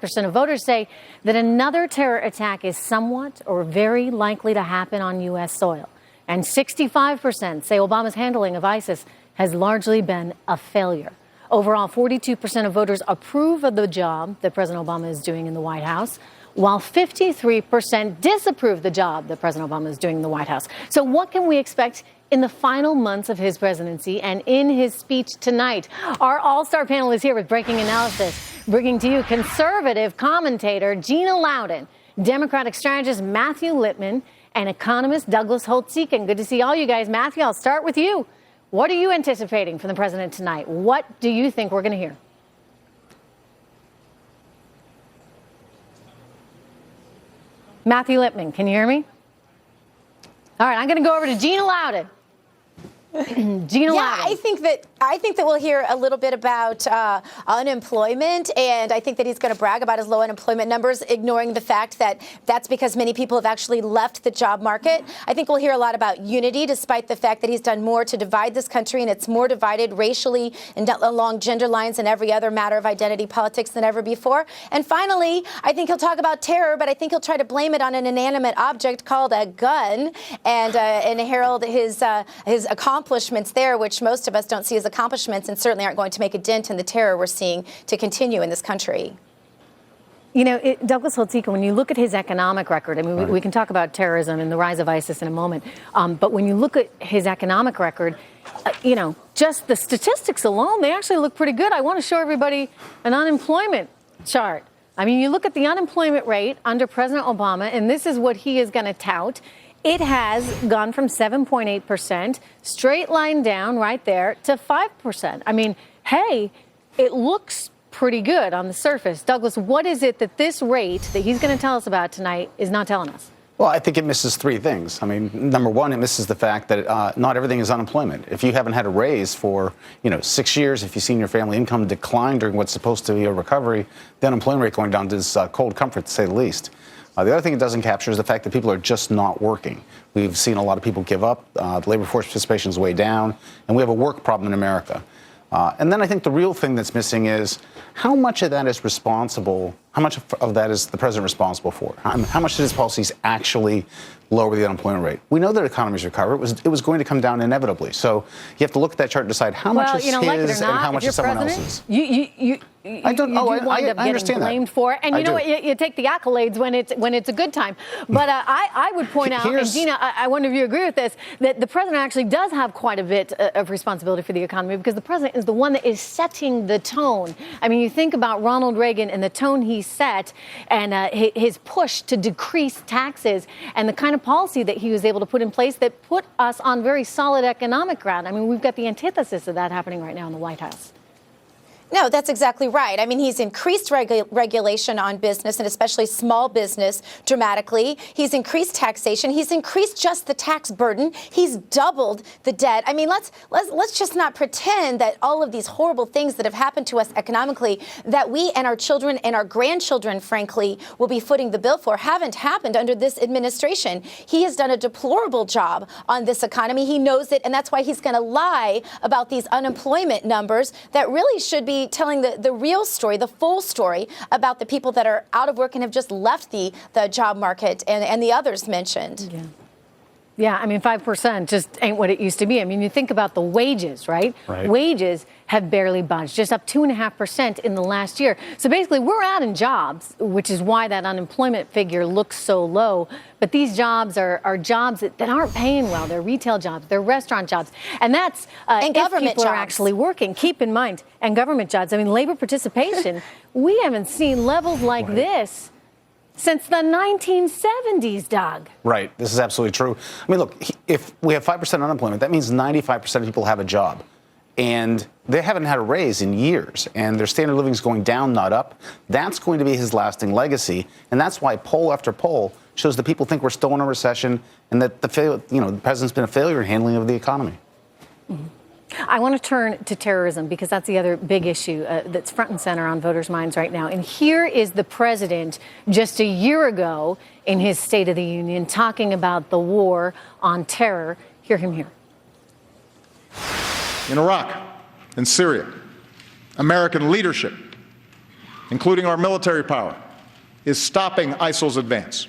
55% of voters say that another terror attack is somewhat or very likely to happen on U.S. soil. And 65% say Obama's handling of ISIS has largely been a failure. Overall, 42% of voters approve of the job that President Obama is doing in the White House, while 53% disapprove the job that President Obama is doing in the White House. So what can we expect in the final months of his presidency and in his speech tonight? Our all-star panel is here with breaking analysis, bringing to you conservative commentator Gina Loudon, Democratic strategist Mathew Littman, and economist Douglas Holtz-Eakin. Good to see all you guys. Mathew, I'll start with you. What are you anticipating from the president tonight? What do you think we're going to hear? Mathew Littman, can you hear me? All right, I'm going to go over to Gina Loudon. Gina Loudon. I think that we'll hear a little bit about unemployment, and I think that he's going to brag about his low unemployment numbers, ignoring the fact that that's because many people have actually left the job market. I think we'll hear a lot about unity, despite the fact that he's done more to divide this country, and it's more divided racially and along gender lines and every other matter of identity politics than ever before. And finally, I think he'll talk about terror, but I think he'll try to blame it on an inanimate object called a gun, and herald his accomplishments there, which most of us don't see as accomplishments and certainly aren't going to make a dent in the terror we're seeing to continue in this country. You know, Douglas Holtz-Eakin, when you look at his economic record, I mean, we can talk about terrorism and the rise of ISIS in a moment, but when you look at his economic record, you know, just the statistics alone, they actually look pretty good. I want to show everybody an unemployment chart. I mean, you look at the unemployment rate under President Obama, and this is what he is going to tout. It has gone from 7.8%, straight line down right there, to 5%. I mean, hey, it looks pretty good on the surface. Douglas, what is it that this rate that he's going to tell us about tonight is not telling us? Well, I think it misses three things. I mean, number one, it misses the fact that not everything is unemployment. If you haven't had a raise for, 6 years, if you've seen your family income decline during what's supposed to be a recovery, the unemployment rate going down is cold comfort, to say the least. The other thing it doesn't capture is the fact that people are just not working. We've seen a lot of people give up. The labor force participation is way down, and we have a work problem in America. And then I think the real thing that's missing is how much of that is responsible, how much of that is the president responsible for? How much did his policies actually lower the unemployment rate? We know that economies recover. It was going to come down inevitably. So you have to look at that chart and decide how much is his and how much is someone else's. I don't know. I understand blamed for it. And you know what? You take the accolades when it's a good time. But I would point out, and Gina, I wonder if you agree with this, that the president actually does have quite a bit of responsibility for the economy, because the president is the one that is setting the tone. I mean, you think about Ronald Reagan and the tone he set, and his push to decrease taxes, and the kind of policy that he was able to put in place that put us on very solid economic ground. I mean, we've got the antithesis of that happening right now in the White House. No, that's exactly right. I mean, he's increased regulation on business, and especially small business, dramatically. He's increased taxation. He's increased just the tax burden. He's doubled the debt. I mean, let's just not pretend that all of these horrible things that have happened to us economically, that we and our children and our grandchildren, frankly, will be footing the bill for, haven't happened under this administration. He has done a deplorable job on this economy. He knows it, and that's why he's going to lie about these unemployment numbers that really should be telling the real story, the full story about the people that are out of work and have just left the job market, and the others mentioned. Yeah, I mean, 5% just ain't what it used to be. I mean, you think about the wages, right? Wages have barely budged, just up 2.5% in the last year. So basically, we're adding jobs, which is why that unemployment figure looks so low. But these jobs are jobs that aren't paying well. They're retail jobs, they're restaurant jobs. And that's and if government people jobs are actually working. Keep in mind, and government jobs. I mean, labor participation, we haven't seen levels like this since the 1970s, Doug. Right. This is absolutely true. I mean, look, if we have 5% unemployment, that means 95% of people have a job. And they haven't had a raise in years, and their standard of living is going down, not up. That's going to be his lasting legacy. And that's why poll after poll shows that people think we're still in a recession, and that the president's been a failure in handling of the economy. Mm-hmm. I want to turn to terrorism, because that's the other big issue that's front and center on voters' minds right now. And here is the president just a year ago in his State of the Union talking about the war on terror. Hear him here. In Iraq and Syria, American leadership including our military power, is stopping ISIL's advance.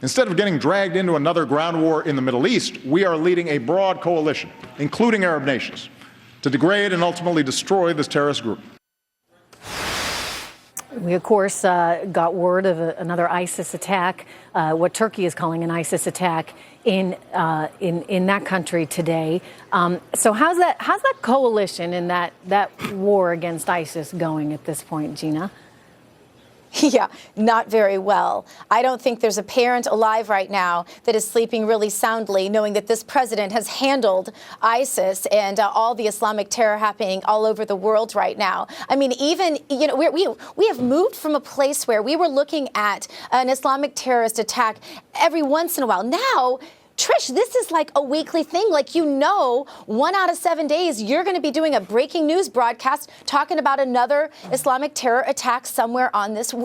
Instead of getting dragged into another ground war in the Middle East, we are leading a broad coalition, including Arab nations, to degrade and ultimately destroy this terrorist group. We, of course, got word of another ISIS attack, what Turkey is calling an ISIS attack in that country today. So how's that coalition and that war against ISIS going at this point, Gina? Yeah, not very well. I don't think there's a parent alive right now that is sleeping really soundly, knowing that this president has handled ISIS and all the Islamic terror happening all over the world right now. I mean, even, we have moved from a place where we were looking at an Islamic terrorist attack every once in a while. Now, Trish, this is like a weekly thing. Like, 1 out of 7 days, you're going to be doing a breaking news broadcast talking about another Islamic terror attack somewhere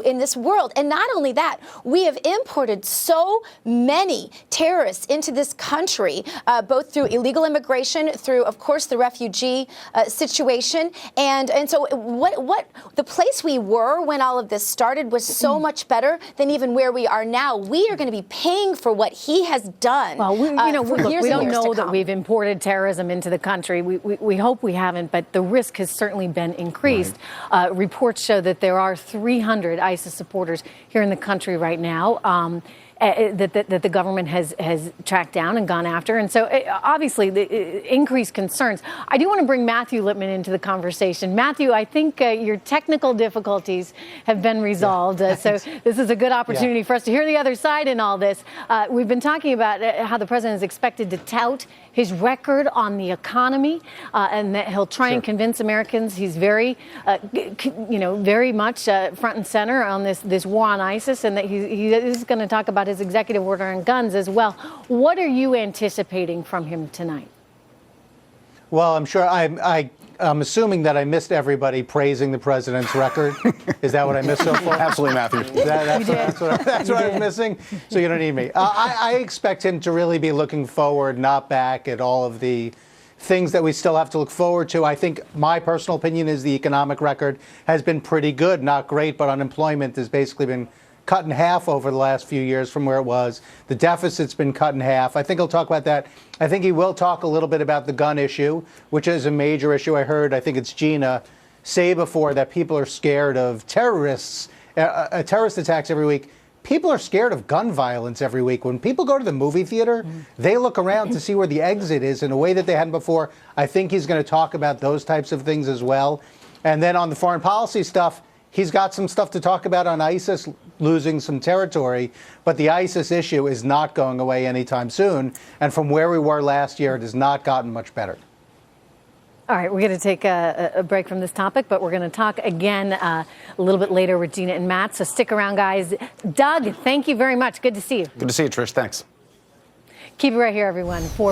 in this world. And not only that, we have imported so many terrorists into this country, both through illegal immigration, through, of course, the refugee situation. And so what the place we were when all of this started was so much better than even where we are now. We are going to be paying for what he has done. Well, we don't know that come. we've imported terrorism into the country. We hope we haven't, but the risk has certainly been increased. Right. Reports show that there are 300 ISIS supporters here in the country right now. That the government has tracked down and gone after. And so, obviously, the increased concerns. I do want to bring Mathew Littman into the conversation. Mathew, I think your technical difficulties have been resolved. So this is a good opportunity for us to hear the other side in all this. We've been talking about how the president is expected to tout his record on the economy and that he'll try and convince Americans he's very, very much front and center on this war on ISIS, and that he is going to talk about his executive order on guns as well. What are you anticipating from him tonight? Well, I'm sure I'm assuming that I missed everybody praising the president's record. Is that what I missed so far? Absolutely, Matthew. That's what I was missing. So you don't need me. I expect him to really be looking forward, not back, at all of the things that we still have to look forward to. I think my personal opinion is the economic record has been pretty good, not great, but unemployment has basically been cut in half over the last few years from where it was. The deficit's been cut in half. I think he'll talk about that. I think he will talk a little bit about the gun issue, which is a major issue. I heard, I think it's Gina, say before that people are scared of terrorist attacks every week. People are scared of gun violence every week. When people go to the movie theater, they look around to see where the exit is in a way that they hadn't before. I think he's going to talk about those types of things as well. And then on the foreign policy stuff, he's got some stuff to talk about on ISIS losing some territory, but the ISIS issue is not going away anytime soon. And from where we were last year, it has not gotten much better. All right, we're going to take a break from this topic, but we're going to talk again a little bit later with Gina and Matt. So stick around, guys. Doug, thank you very much. Good to see you. Good to see you, Trish. Thanks. Keep it right here, everyone.